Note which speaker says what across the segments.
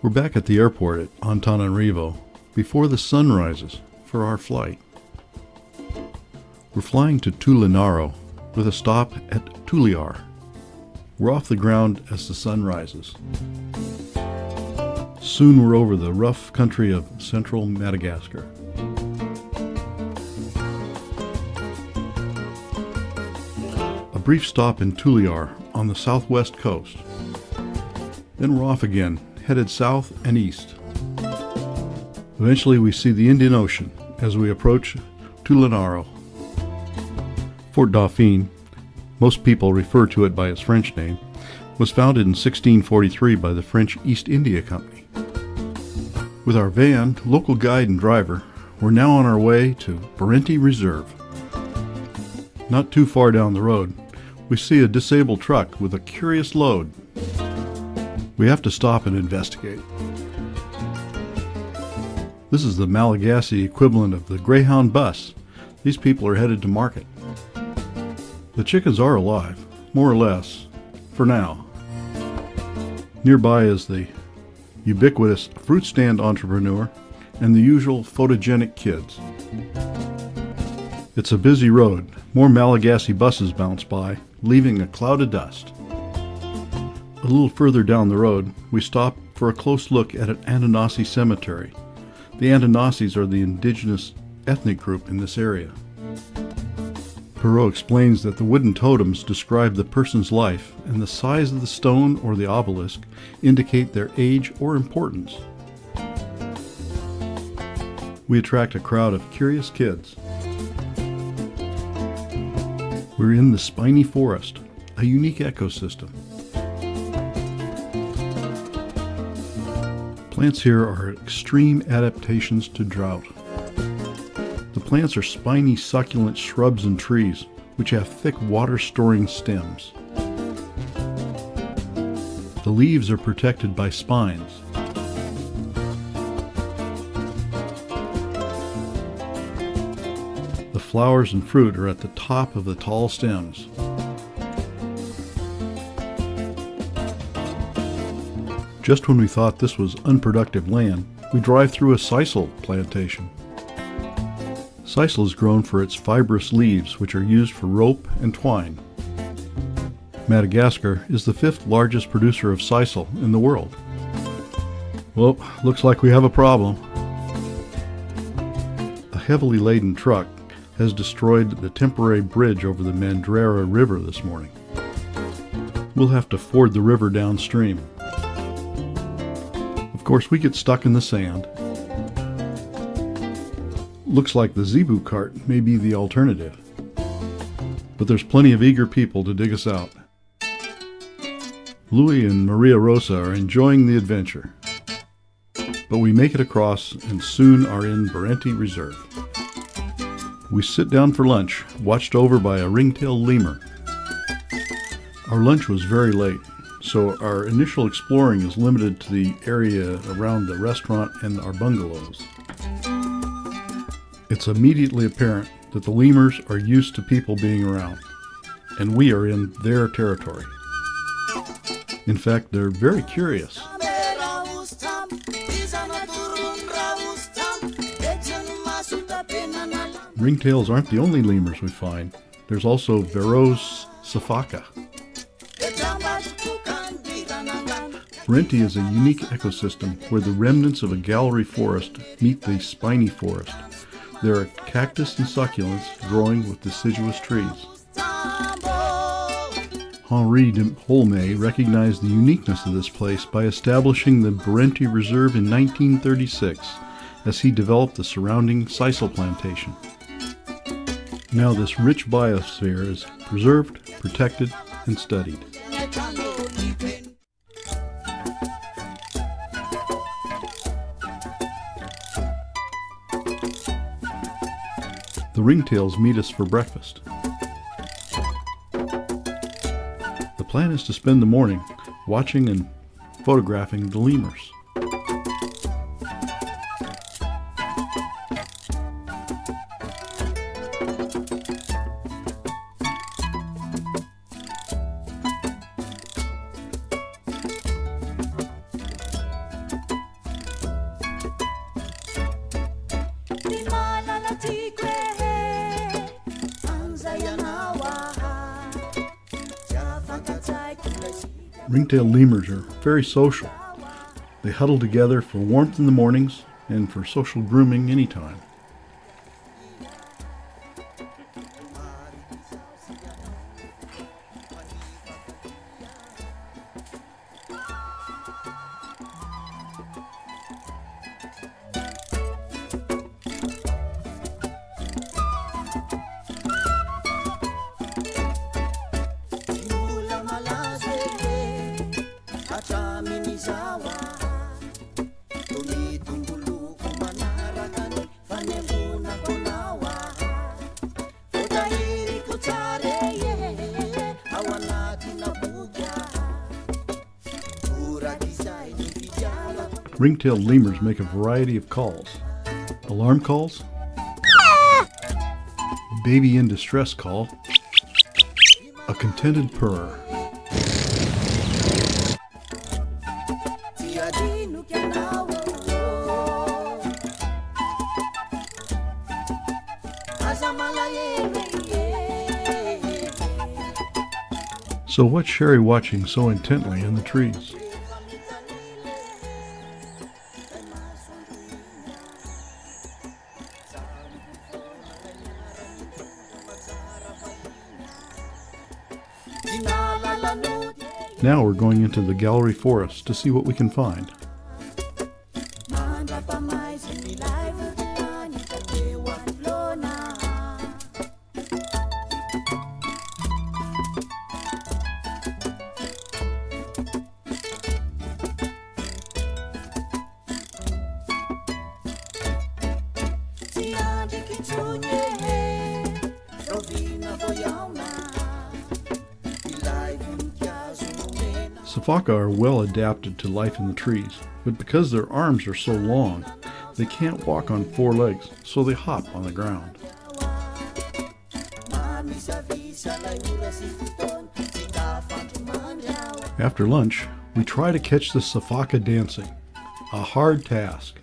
Speaker 1: We're back at the airport at Antananarivo before the sun rises for our flight. We're flying to Tolagnaro with a stop at Tuliar. We're off the ground as the sun rises. Soon we're over the rough country of central Madagascar. A brief stop in Tuliar on the southwest coast. Then we're off again, headed south and east. Eventually we see the Indian Ocean as we approach Tolagnaro. Fort Dauphin, most people refer to it by its French name, was founded in 1643 by the French East India Company. With our van, local guide and driver, we're now on our way to Berenty Reserve. Not too far down the road, we see a disabled truck with a curious load. We have to stop and investigate. This is the Malagasy equivalent of the Greyhound bus. These people are headed to market. The chickens are alive, more or less, for now. Nearby is the ubiquitous fruit stand entrepreneur and the usual photogenic kids. It's a busy road. More Malagasy buses bounce by, leaving a cloud of dust. A little further down the road, we stop for a close look at an Ananasi cemetery. The Ananasis are the indigenous ethnic group in this area. Perrault explains that the wooden totems describe the person's life, and the size of the stone or the obelisk indicate their age or importance. We attract a crowd of curious kids. We're in the spiny forest, a unique ecosystem. Plants here are extreme adaptations to drought. The plants are spiny succulent shrubs and trees which have thick water-storing stems. The leaves are protected by spines. The flowers and fruit are at the top of the tall stems. Just when we thought this was unproductive land, we drive through a sisal plantation. Sisal is grown for its fibrous leaves, which are used for rope and twine. Madagascar is the 5th largest producer of sisal in the world. Well, looks like we have a problem. A heavily laden truck has destroyed the temporary bridge over the Mandrare River this morning. We'll have to ford the river downstream. Of course, we get stuck in the sand. Looks like the zebu cart may be the alternative. But there's plenty of eager people to dig us out. Louis and Maria Rosa are enjoying the adventure. But we make it across and soon are in Berenty Reserve. We sit down for lunch, watched over by a ring-tailed lemur. Our lunch was very late, so our initial exploring is limited to the area around the restaurant and our bungalows. It's immediately apparent that the lemurs are used to people being around, and we are in their territory. In fact, they're very curious. Ringtails aren't the only lemurs we find. There's also Veros safaka. Berenty is a unique ecosystem where the remnants of a gallery forest meet the spiny forest. There are cactus and succulents growing with deciduous trees. Heaulme recognized the uniqueness of this place by establishing the Berenty Reserve in 1936 as he developed the surrounding sisal plantation. Now this rich biosphere is preserved, protected, and studied. The ringtails meet us for breakfast. The plan is to spend the morning watching and photographing the lemurs. Ringtail lemurs are very social. They huddle together for warmth in the mornings and for social grooming anytime. Ringtail lemurs make a variety of calls. Alarm calls, baby in distress call, a contented purr. So what's Sherry watching so intently in the trees? Now we're going into the gallery forest to see what we can find. Sifaka are well adapted to life in the trees, but because their arms are so long, they can't walk on four legs, so they hop on the ground. After lunch, we try to catch the Sifaka dancing, a hard task.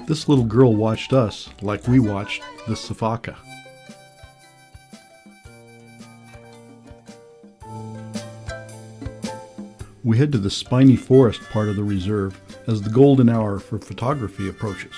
Speaker 1: This little girl watched us like we watched the Sifaka. We head to the spiny forest part of the reserve as the golden hour for photography approaches.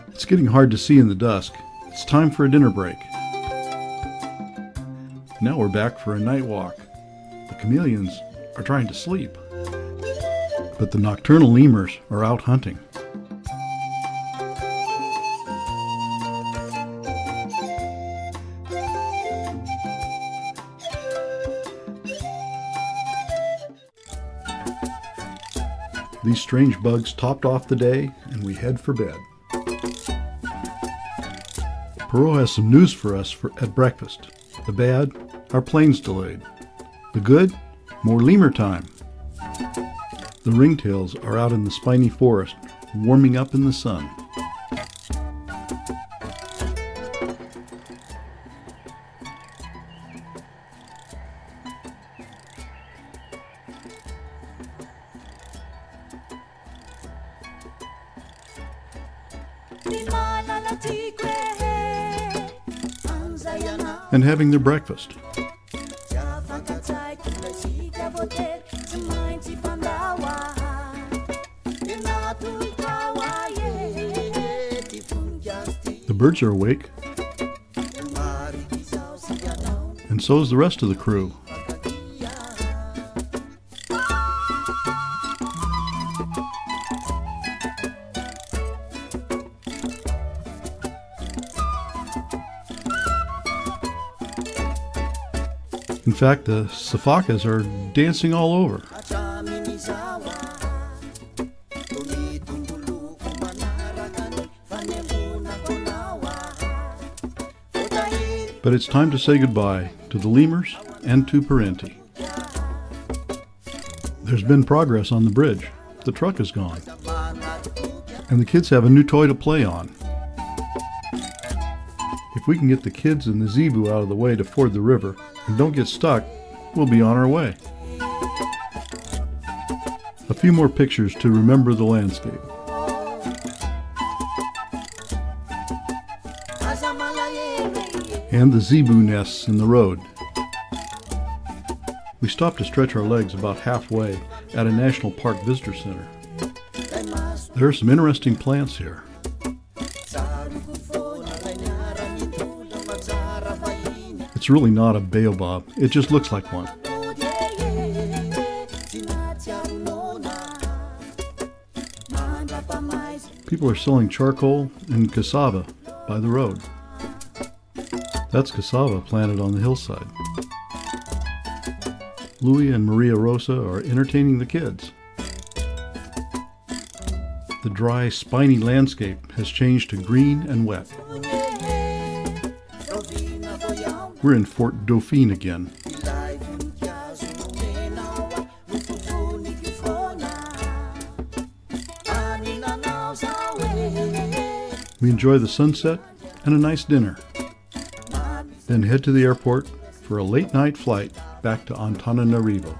Speaker 1: It's getting hard to see in the dusk. It's time for a dinner break. Now we're back for a night walk. The chameleons are trying to sleep, but the nocturnal lemurs are out hunting. These strange bugs topped off the day, and we head for bed. Perot has some news for us at breakfast. The bad, our plane's delayed. The good, more lemur time. The ringtails are out in the spiny forest, warming up in the sun. And having their breakfast. The birds are awake, and so is the rest of the crew. fact, the sifakas are dancing all over. But it's time to say goodbye to the lemurs and to Berenty. There's been progress on the bridge. The truck is gone. And the kids have a new toy to play on. If we can get the kids and the zebu out of the way to ford the river and don't get stuck, we'll be on our way. A few more pictures to remember the landscape. And the zebu nests in the road. We stopped to stretch our legs about halfway at a National Park Visitor Center. There are some interesting plants here. It's really not a baobab, it just looks like one. People are selling charcoal and cassava by the road. That's cassava planted on the hillside. Louis and Maria Rosa are entertaining the kids. The dry, spiny landscape has changed to green and wet. We're in Fort Dauphin again. We enjoy the sunset and a nice dinner. Then head to the airport for a late night flight back to Antananarivo.